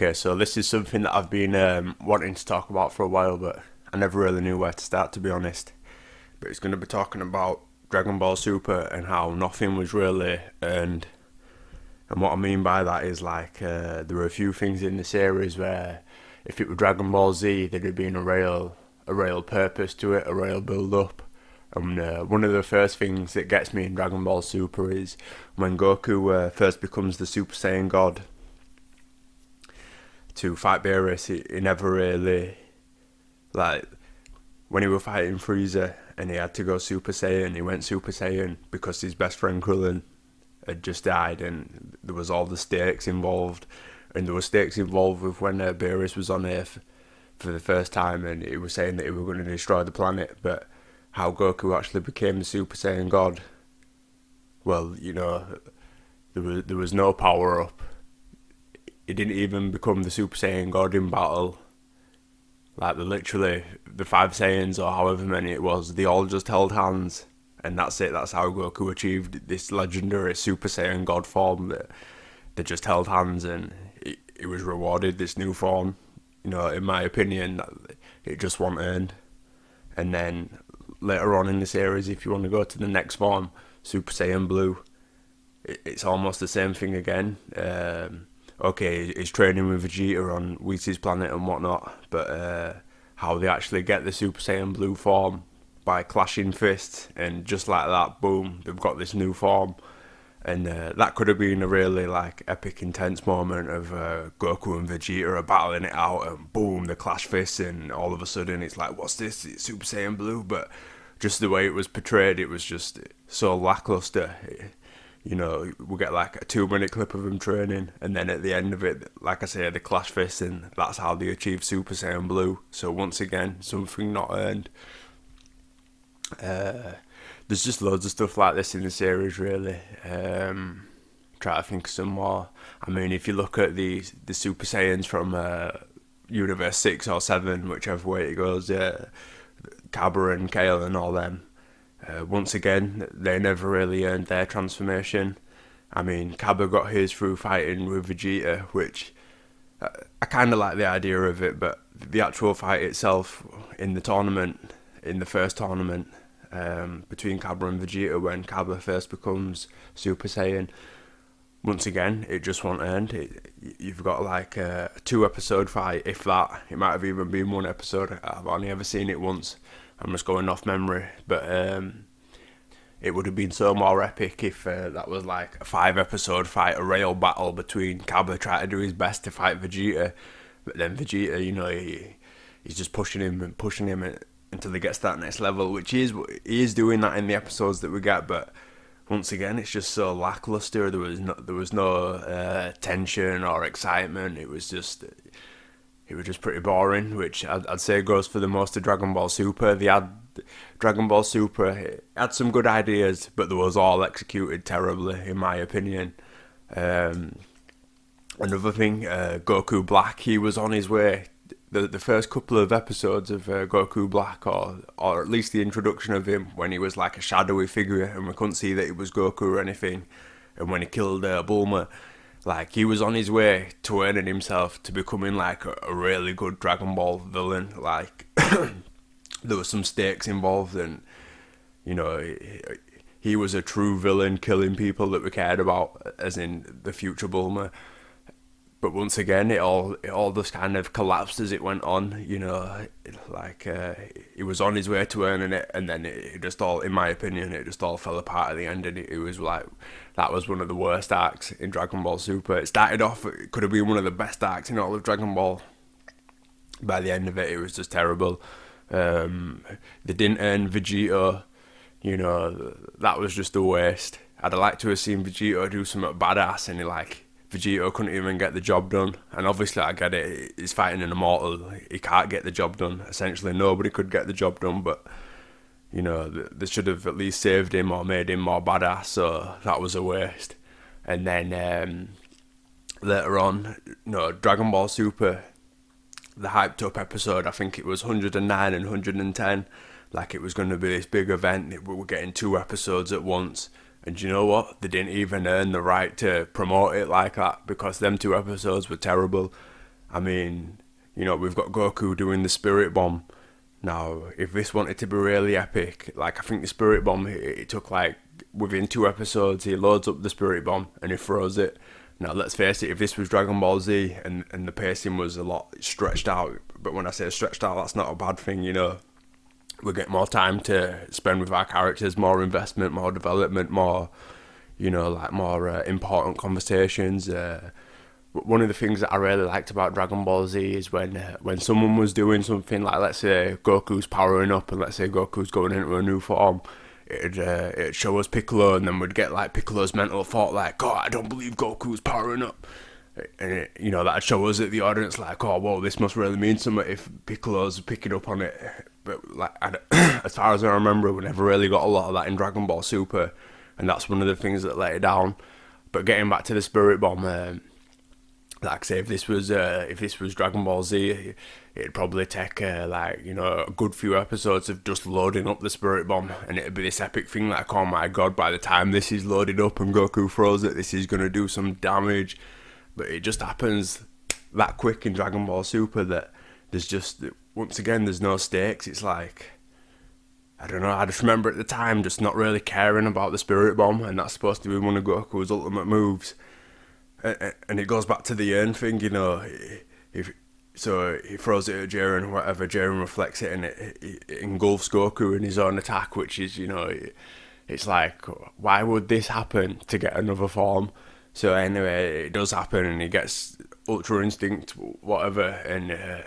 Okay, so this is something that I've been wanting to talk about for a while, but I never really knew where to start, to be honest. But it's going to be talking about Dragon Ball Super and how nothing was really earned. And what I mean by that is there were a few things in the series where if it were Dragon Ball Z, there'd have been a real purpose to it, a real build up. And one of the first things that gets me in Dragon Ball Super is when Goku first becomes the Super Saiyan God to fight Beerus. He never really, like, when he was fighting Frieza and he had to go Super Saiyan, he went Super Saiyan because his best friend Krillin had just died, and there was all the stakes involved. And there were stakes involved with when Beerus was on Earth for the first time, and he was saying that he was going to destroy the planet. But how Goku actually became the Super Saiyan God, well, there was no power up. He didn't even become the Super Saiyan God in battle. Like, the five Saiyans, or however many it was, they all just held hands, and that's it. That's how Goku achieved this legendary Super Saiyan God form. That they just held hands, and he was rewarded this new form. In my opinion, it just wasn't earned. And then later on in the series, if you want to go to the next form, Super Saiyan Blue, it's almost the same thing again. Okay, he's training with Vegeta on Whis' planet and whatnot, but how they actually get the Super Saiyan Blue form by clashing fists, and just like that, boom, they've got this new form. And that could have been a really epic, intense moment of Goku and Vegeta are battling it out, and boom, the clash fists, and all of a sudden it's like, what's this? It's Super Saiyan Blue. But just the way it was portrayed, it was just so lackluster. We get a 2-minute clip of him training, and then at the end of it, like I say, the clash fists, and that's how they achieve Super Saiyan Blue. So once again, something not earned. There's just loads of stuff like this in the series, really. Try to think of some more. I mean, if you look at the Super Saiyans from Universe 6 or 7, whichever way it goes, Cabba and Kale and all them, once again, they never really earned their transformation. I mean, Cabba got his through fighting with Vegeta, which I kind of like the idea of it, but the actual fight itself in the tournament, in the first tournament, between Cabba and Vegeta, when Cabba first becomes Super Saiyan, once again, it just wasn't earned. You've got a 2-episode fight, if that. It might have even been 1 episode. I've only ever seen it once. I'm just going off memory, but it would have been so more epic if that was a 5-episode fight, a real battle between Cabba trying to do his best to fight Vegeta, but then Vegeta, he's just pushing him until he gets to that next level, which he is doing that in the episodes that we get. But once again, it's just so lackluster. There was no tension or excitement. It was just pretty boring, which I'd say goes for the most of Dragon Ball Super. Dragon Ball Super, it had some good ideas, but they was all executed terribly, in my opinion. Another thing, Goku Black, he was on his way. The first couple of episodes of Goku Black, or at least the introduction of him, when he was a shadowy figure and we couldn't see that it was Goku or anything, and when he killed Bulma, he was on his way to earning himself to becoming a really good Dragon Ball villain. There were some stakes involved, and he was a true villain, killing people that we cared about, as in the future Bulma. But once again, it all just kind of collapsed as it went on. He was on his way to earning it, and then it just all, in my opinion, it just all fell apart at the end. And it was that was one of the worst arcs in Dragon Ball Super. It started off, it could have been one of the best arcs in all of Dragon Ball. By the end of it, it was just terrible. They didn't earn Vegeta. That was just a waste. I'd have liked to have seen Vegeta do something badass, and Vegeta couldn't even get the job done. And obviously, I get it, he's fighting an immortal, he can't get the job done. Essentially, nobody could get the job done, but they should have at least saved him or made him more badass, so that was a waste. And then later on, Dragon Ball Super, the hyped up episode, I think it was 109 and 110, it was going to be this big event, we were getting 2 episodes at once. And you know what? They didn't even earn the right to promote it like that, because them 2 episodes were terrible. I mean, you know, we've got Goku doing the Spirit Bomb. Now, if this wanted to be really epic, like, I think the Spirit Bomb, it took like, within 2 episodes, he loads up the Spirit Bomb and he throws it. Now, let's face it, if this was Dragon Ball Z and the pacing was a lot stretched out, but when I say stretched out, that's not a bad thing, you know. We get more time to spend with our characters, more investment, more development, more, you know, like more important conversations. One of the things that I really liked about Dragon Ball Z is when someone was doing something like, let's say Goku's powering up and let's say Goku's going into a new form, it'd show us Piccolo, and then we'd get like Piccolo's mental thought like, God, I don't believe Goku's powering up. And it, you know, that'd show us at the audience like, oh, whoa, this must really mean something if Piccolo's picking up on it. But like, as far as I remember, we never really got a lot of that in Dragon Ball Super, and that's one of the things that let it down. But getting back to the Spirit Bomb, like I say, if this was Dragon Ball Z, it'd probably take like, you know, a good few episodes of just loading up the Spirit Bomb, and it'd be this epic thing like, oh my God, by the time this is loaded up and Goku throws it, this is gonna do some damage. But it just happens that quick in Dragon Ball Super that there's just, once again, there's no stakes. It's like, I don't know, I just remember at the time just not really caring about the Spirit Bomb, and that's supposed to be one of Goku's ultimate moves. And it goes back to the Urn thing, you know. So he throws it at Jiren, whatever, Jiren reflects it, and it engulfs Goku in his own attack, which is, you know, it's like, why would this happen to get another form? So anyway, it does happen, and he gets Ultra Instinct, whatever, and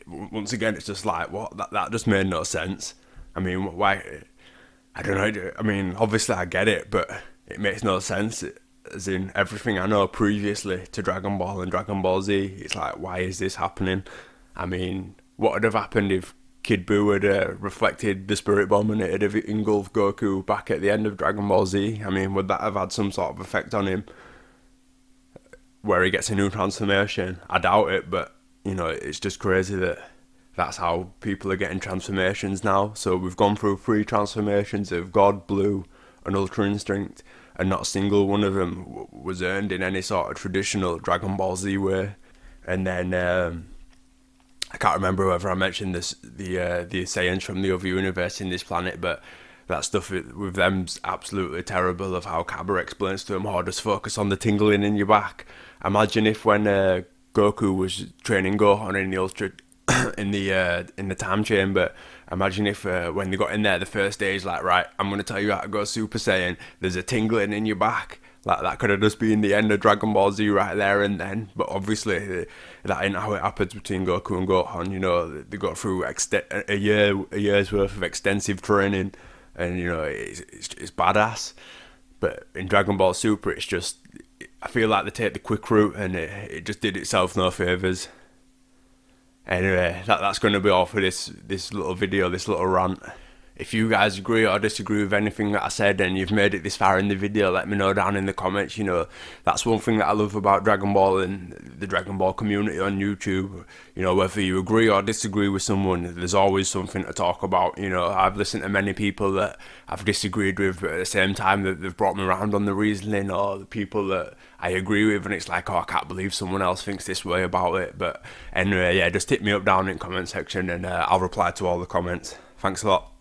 once again, it's just like, what? That just made no sense. I mean, why? I don't know. I mean, obviously I get it, but it makes no sense. As in, everything I know previously to Dragon Ball and Dragon Ball Z, it's like, why is this happening? I mean, what would have happened if Kid Buu had reflected the Spirit Bomb and it had engulfed Goku back at the end of Dragon Ball Z? I mean, would that have had some sort of effect on him, where he gets a new transformation? I doubt it, but, you know, it's just crazy that that's how people are getting transformations now. So we've gone through 3 transformations of God, Blue, and Ultra Instinct, and not a single one of them was earned in any sort of traditional Dragon Ball Z way. And then I can't remember whether I mentioned this, the Saiyans from the other universe in this planet, but that stuff with them's absolutely terrible, of how Cabba explains to them, oh, just focus on the tingling in your back. Imagine if when Goku was training Gohan in the Ultra in the time chamber, imagine if when they got in there the first day, he's like, right, I'm going to tell you how to go Super Saiyan, there's a tingling in your back. Like, that could have just been the end of Dragon Ball Z right there and then. But obviously that ain't how it happens between Goku and Gohan. You know, they got through a year's worth of extensive training, and, you know, it's badass. But in Dragon Ball Super, it's just, I feel like they take the quick route, and it just did itself no favours. Anyway, that's going to be all for this little video, this little rant. If you guys agree or disagree with anything that I said and you've made it this far in the video, let me know down in the comments. You know, that's one thing that I love about Dragon Ball and the Dragon Ball community on YouTube. You know, whether you agree or disagree with someone, there's always something to talk about. You know, I've listened to many people that I've disagreed with, but at the same time that they've brought me around on the reasoning, or the people that I agree with, and it's like, oh, I can't believe someone else thinks this way about it. But anyway, yeah, just hit me up down in the comment section, and I'll reply to all the comments. Thanks a lot.